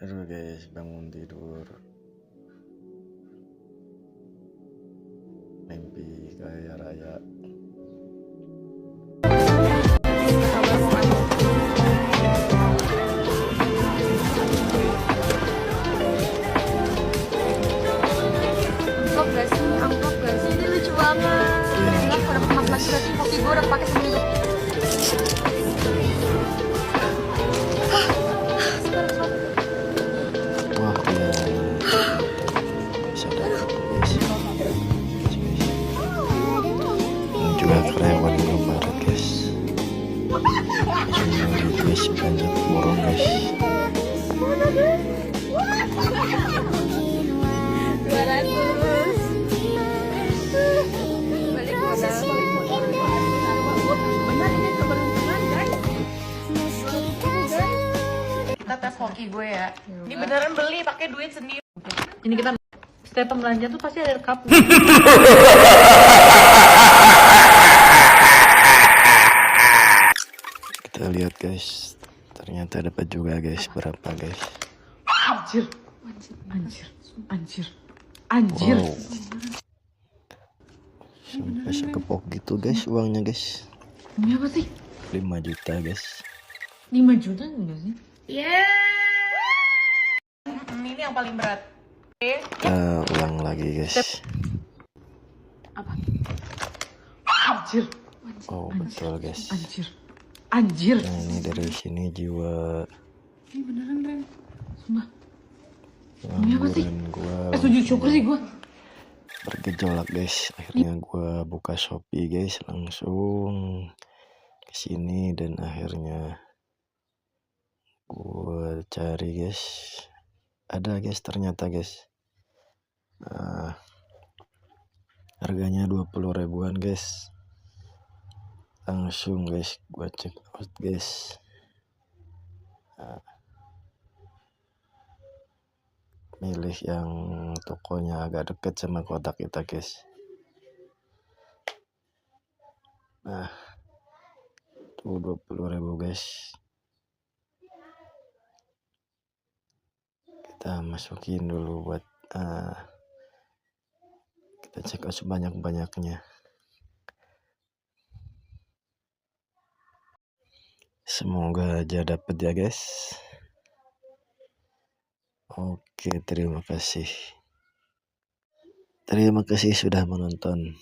Aduh guys, bangun tidur. Mimpi kaya raya. Angkop gak sih? Ini lucu banget. Iya, Udah kemas lagi berarti kopi gue udah pakai seminggu. Wah, ya. Sadar guys. Dan juga karyawan Indomaret guys. Cuma guys, banyak burung guys. Kita tes hoki gue ya. Ini beneran beli pakai duit sendiri. Ini kita setiap pembelanja tuh pasti ada cup. Kita lihat guys. Ternyata dapat juga guys. Berapa guys? Anjir. Anjir. Wow. Sampai sekepok gitu guys uangnya guys. Ini apa sih? 5 juta guys. 5 juta enggak sih? Ini yang paling berat. Oke. Kita ulang lagi guys. Apa? Anjir. Oh betul guys. Anjir. Nah ini dari sini jiwa Ini beneran Ren. Sumpah. Ini apa sih? pengangguran gua Sujud syukur sih gua. bergejolak guys. Akhirnya gua buka Shopee guys, langsung ke sini dan akhirnya gua cari guys. Ada guys ternyata guys. Harganya 20 ribuan guys. Langsung guys gua check out guys. Milih yang tokonya agak deket sama kotak kita guys. Nah tuh 20 ribu guys. Kita masukin dulu buat kita check out sebanyak-banyaknya. Semoga aja dapet ya guys. Oke, terima kasih. Terima kasih sudah menonton.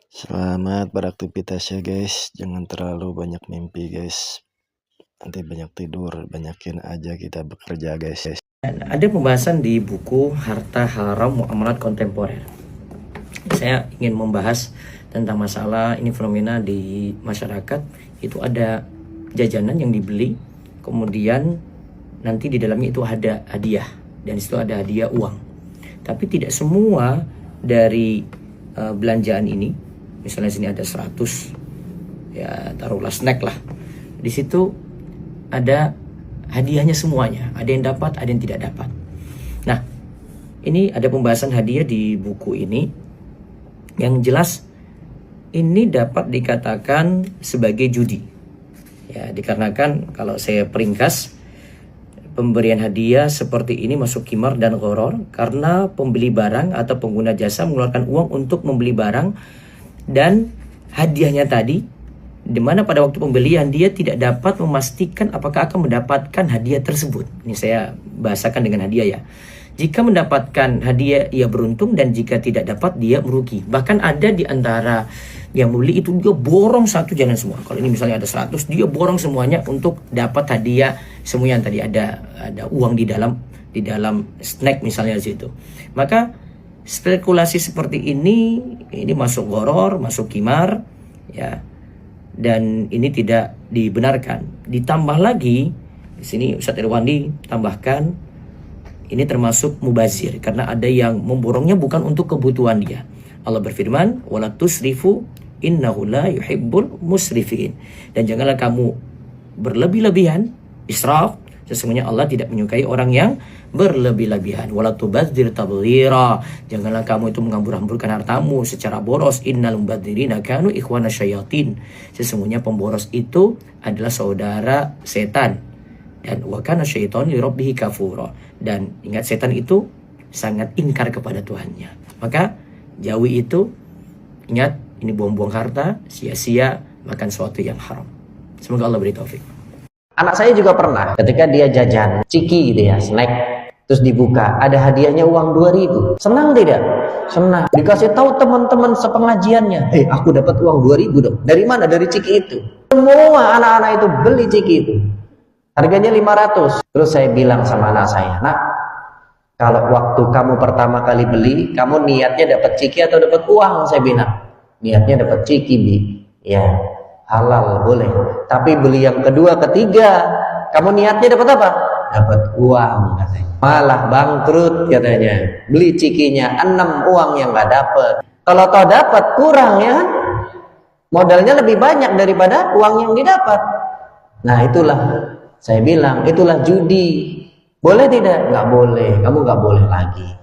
Selamat beraktivitas ya guys. Jangan terlalu banyak mimpi guys. Nanti banyak tidur, banyakin aja kita bekerja guys. Dan ada pembahasan di buku Harta Haram Muamalat Kontemporer. Saya ingin membahas tentang masalah ini fenomena di masyarakat. Itu ada jajanan yang dibeli, kemudian nanti di dalamnya itu ada hadiah, dan di situ ada hadiah uang. Tapi tidak semua dari belanjaan ini, misalnya sini ada 100, ya taruhlah snack lah. Di situ ada hadiahnya semuanya, ada yang dapat, ada yang tidak dapat. Nah, ini ada pembahasan hadiah di buku ini. Yang jelas ini dapat dikatakan sebagai judi. Ya, dikarenakan kalau saya peringkas, pemberian hadiah seperti ini masuk qimar dan gharar karena pembeli barang atau pengguna jasa mengeluarkan uang untuk membeli barang, dan hadiahnya tadi, di mana pada waktu pembelian dia tidak dapat memastikan apakah akan mendapatkan hadiah tersebut. Ini saya bahasakan dengan hadiah ya. Jika mendapatkan hadiah ia beruntung, dan jika tidak dapat dia merugi. Bahkan ada di antara yang membeli itu dia borong satu jalan semua. Kalau ini misalnya ada 100, dia borong semuanya untuk dapat hadiah semua yang tadi ada uang di dalam snack misalnya di situ. Maka spekulasi seperti ini masuk gharar, masuk qimar ya. Dan ini tidak dibenarkan. Ditambah lagi di sini Ustaz Irwandi tambahkan ini termasuk mubazir karena ada yang memborongnya bukan untuk kebutuhan dia. Allah berfirman, "Wala tusrifu innahu la yuhibbul musrifin." Dan janganlah kamu berlebih-lebihan, israf, Sesungguhnya Allah tidak menyukai orang yang berlebih-lebihan. Wala tubadzir tabdzira. Janganlah kamu itu menghambur-hamburkan hartamu secara boros. Innal mubadzirina kanu ikhwana syayatin. Sesungguhnya pemboros itu adalah saudara setan. Dan wa kana syaitanu li rabbih kafura. Dan ingat, setan itu sangat ingkar kepada Tuhannya. Maka jauhi itu. Ingat, ini buang-buang harta, sia-sia makan sesuatu yang haram. Semoga Allah beri taufik. Anak saya juga pernah ketika dia jajan ciki gitu ya, snack, terus dibuka ada hadiahnya uang 2.000. Senang tidak? Senang. Dikasih tahu teman-teman sepengajiannya, aku dapat uang 2.000 dong. Dari mana? Dari ciki itu. Semua anak-anak itu beli ciki itu. Harganya 500. Terus saya bilang sama anak saya, "Nak, kalau waktu kamu pertama kali beli, kamu niatnya dapat ciki atau dapat uang?" Saya bilang, "Niatnya dapat ciki, Bi." Ya, halal boleh. Tapi beli yang kedua, ketiga, kamu niatnya dapat apa? Dapat uang katanya. Malah bangkrut katanya. Beli cikinya 6, uang yang nggak dapat. Kalau toh dapat kurang ya, modalnya lebih banyak daripada uang yang didapat. Nah itulah saya bilang, itulah judi. Boleh tidak? Nggak boleh. Kamu nggak boleh lagi.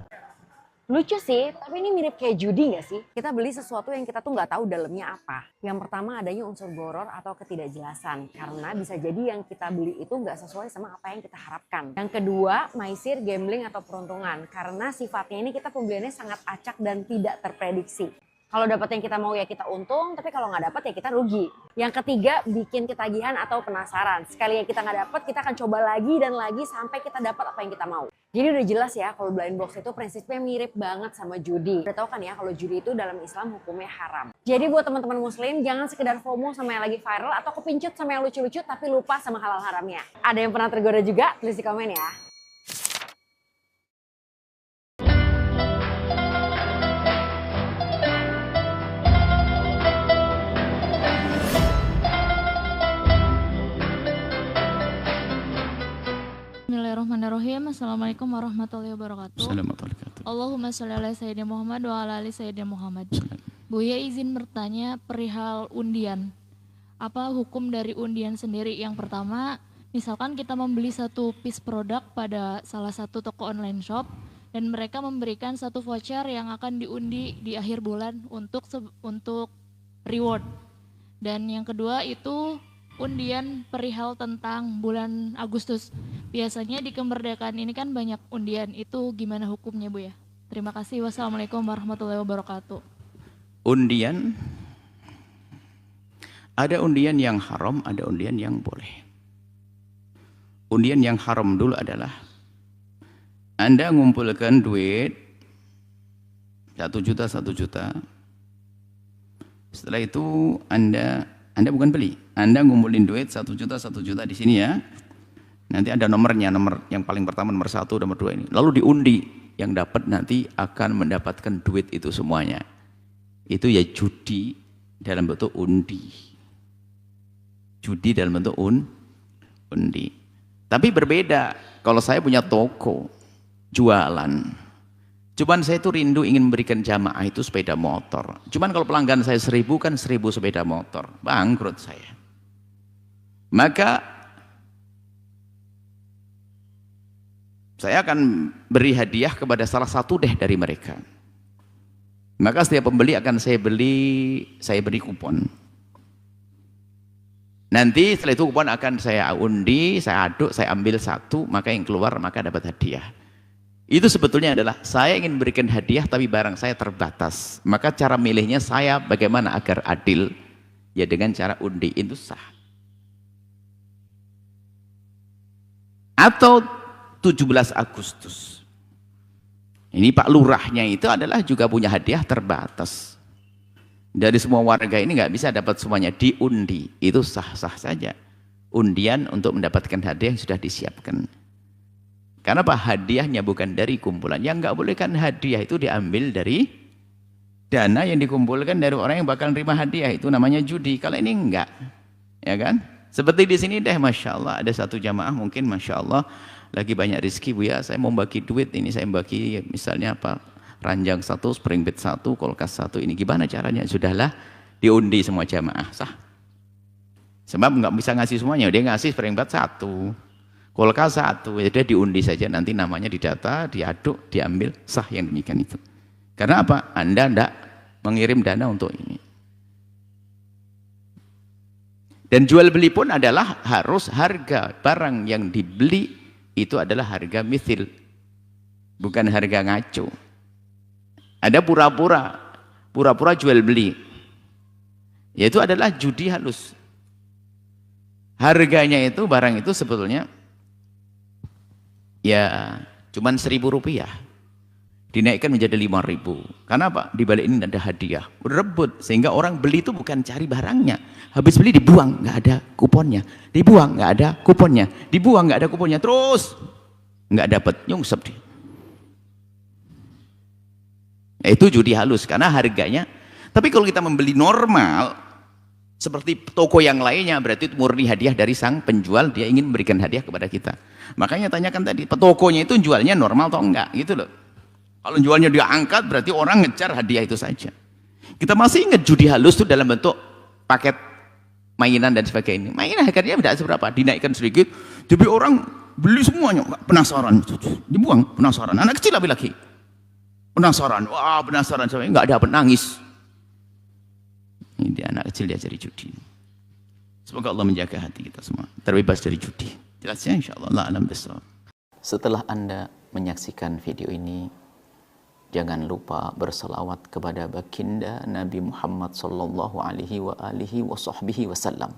Lucu sih, tapi ini mirip kayak judi gak sih? Kita beli sesuatu yang kita tuh nggak tahu dalamnya apa. Yang pertama adanya unsur goror atau ketidakjelasan. Karena bisa jadi yang kita beli itu nggak sesuai sama apa yang kita harapkan. Yang kedua, maisir, gambling atau peruntungan. Karena sifatnya ini kita pembeliannya sangat acak dan tidak terprediksi. Kalau dapat yang kita mau ya kita untung, tapi kalau nggak dapat ya kita rugi. Yang ketiga, bikin ketagihan atau penasaran. Sekali yang kita nggak dapat, kita akan coba lagi dan lagi sampai kita dapat apa yang kita mau. Jadi udah jelas ya kalau blind box itu prinsipnya mirip banget sama judi. Udah tahu kan ya kalau judi itu dalam Islam hukumnya haram. Jadi buat teman-teman muslim jangan sekedar FOMO sama yang lagi viral atau kepincut sama yang lucu-lucu tapi lupa sama halal haramnya. Ada yang pernah tergoda juga? Tulis di komen ya. Bismillahirrahmanirrahim. Assalamualaikum warahmatullahi wabarakatuh. Allahumma sholli ala sayyidina Muhammad wa ala ali sayyidina Muhammad. Buya izin bertanya perihal undian. Apa hukum dari undian sendiri? Yang pertama, misalkan kita membeli satu piece produk pada salah satu toko online shop dan mereka memberikan satu voucher yang akan diundi di akhir bulan untuk reward. Dan yang kedua itu undian perihal tentang bulan Agustus. Biasanya di kemerdekaan ini kan banyak undian. Itu gimana hukumnya, Bu ya? Terima kasih. Wassalamualaikum warahmatullahi wabarakatuh. Undian, ada undian yang haram, ada undian yang boleh. Undian yang haram dulu adalah Anda ngumpulkan duit 1 juta. Setelah itu Anda bukan beli, Anda ngumpulin duit 1 juta di sini ya. Nanti ada nomornya, nomor yang paling pertama nomor 1, nomor 2 ini. Lalu diundi, yang dapat nanti akan mendapatkan duit itu semuanya. Itu ya judi dalam bentuk undi. Judi dalam bentuk undi. Tapi berbeda, kalau saya punya toko, jualan. Cuman saya itu rindu ingin memberikan jamaah itu sepeda motor. Cuman kalau pelanggan saya 1000 kan 1000 sepeda motor. Bangkrut saya. Maka saya akan beri hadiah kepada salah satu deh dari mereka. Maka setiap pembeli akan saya beri kupon. Nanti setelah itu kupon akan saya undi, saya aduk, saya ambil satu, maka yang keluar maka dapat hadiah. Itu sebetulnya adalah saya ingin berikan hadiah tapi barang saya terbatas. Maka cara milihnya saya bagaimana agar adil? Ya dengan cara undi, itu sah. Atau 17 Agustus. Ini Pak Lurahnya itu adalah juga punya hadiah terbatas. Dari semua warga ini nggak bisa dapat semuanya, diundi. Itu sah-sah saja. Undian untuk mendapatkan hadiah yang sudah disiapkan. Karena apa? Hadiahnya bukan dari kumpulan. Yang nggak boleh kan hadiah itu diambil dari dana yang dikumpulkan dari orang yang bakal nerima hadiah. Itu namanya judi. Kalau ini enggak, ya kan? Seperti di sini deh, masya Allah ada satu jamaah mungkin masya Allah lagi banyak rezeki Bu ya. Saya mau bagi duit ini, saya bagi misalnya apa? Ranjang 1, spring bed 1, kulkas 1. Ini gimana caranya? Sudahlah diundi semua jamaah, sah. Sebab nggak bisa ngasih semuanya. Dia ngasih spring bed 1. Kolka satu, ya diundi saja, nanti namanya didata, diaduk, diambil, sah yang demikian itu. Karena apa? Anda tidak mengirim dana untuk ini. Dan jual beli pun adalah harus harga barang yang dibeli itu adalah harga mithil, bukan harga ngaco. Ada pura-pura jual beli, yaitu adalah judi halus. Harganya itu, barang itu sebetulnya ya cuman Rp1.000, dinaikkan menjadi 5.000. Karena apa? Di balik ini ada hadiah, berebut, sehingga orang beli itu bukan cari barangnya, habis beli dibuang, nggak ada kuponnya, dibuang, nggak ada kuponnya, dibuang, nggak ada kuponnya, terus nggak dapat, nyungsep dia. Nah, itu judi halus karena harganya. Tapi kalau kita membeli normal seperti toko yang lainnya, berarti itu murni hadiah dari sang penjual, dia ingin memberikan hadiah kepada kita. Makanya tanyakan tadi, tokonya itu jualnya normal atau enggak, gitu loh. Kalau jualnya dia angkat, berarti orang ngejar hadiah itu saja. Kita masih ingat judi halus itu dalam bentuk paket mainan dan sebagainya. Mainan harganya tidak seberapa, dinaikkan sedikit, jadi orang beli semuanya, penasaran, dibuang, penasaran. Anak kecil lagi penasaran, wah penasaran, sampai nggak dapat, nangis. Ini dia anak kecil diajari judi. Semoga Allah menjaga hati kita semua terbebas dari judi. Jelasnya insyaallah. Allah alam bisawab. Setelah Anda menyaksikan video ini, jangan lupa berselawat kepada baginda Nabi Muhammad sallallahu alaihi wa alihi wa sahbihi wasallam.